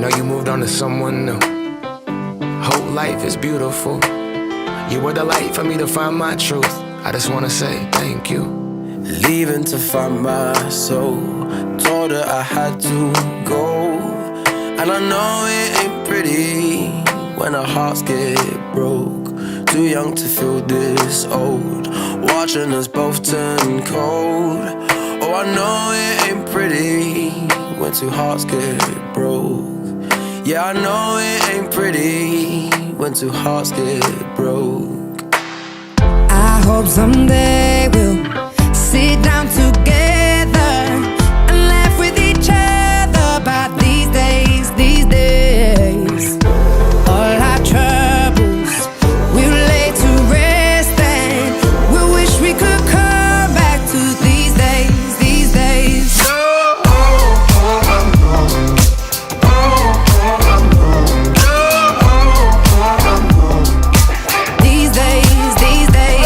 know you moved on to someone new. Whole life is beautiful. You were the light for me to find my truth. I just wanna say thank you. Leaving to find my soul. Told her I had to go. And I know it ain't pretty when our hearts get broke. Too young to feel this old, watching us both turn cold. Oh, I know it ain't pretty when two hearts get broke. Yeah, I know it ain't pretty when two hearts get broke. I hope someday we'll sit down together and laugh with each other about these days, these days. All our troubles we'll lay to rest, and we wish we could come back to these days, these days. These days, these days.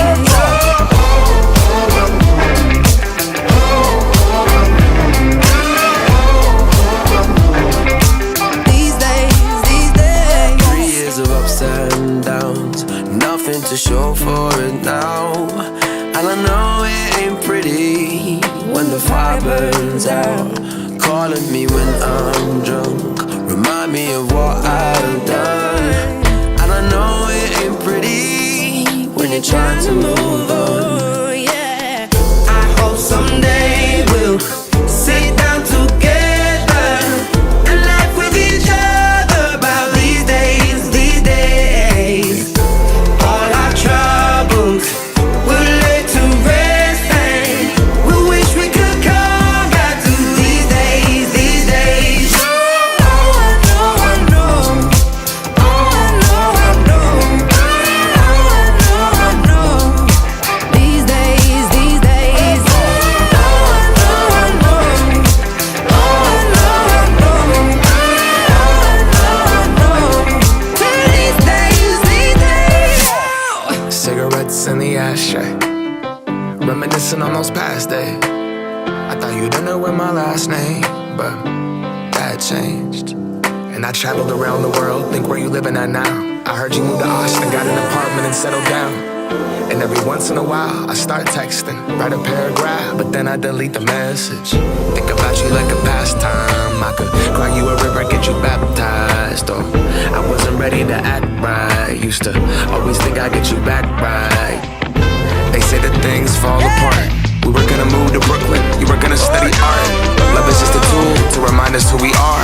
These days, these days. 3 years of ups and downs, nothing to show for it now. And I know it ain't pretty when the fire burns out. Calling me when I'm drunk, remind me of what I've done. And I know it ain't pretty when you're trying to move on. Yeah. I hope someday we'll sit down together and laugh with each other about these days, these days. All our troubles we'll lay to rest, and we wish we could come back to these days, these days. Oh, I know, I know. Oh, I know, I know. Oh, I know, I know. These days, these days. Oh, I know, I know. Oh, I know, I know. Oh, I know, I know. These days, these days. Cigarettes in the ashtray, reminiscing on those past days. I thought you didn't know my last name, but that changed. And I traveled around the world, think where you living at now. I heard you moved to Austin, got an apartment and settled down. And every once in a while, I start texting, write a paragraph, but then I delete the message. Think about you like a pastime. I could cry you a river, get you baptized. Or I wasn't ready to act right. Used to always think I'd get you back right. They say that things fall apart. We were gonna move to Brooklyn, you were gonna study art. Love is just a tool to remind us who we are.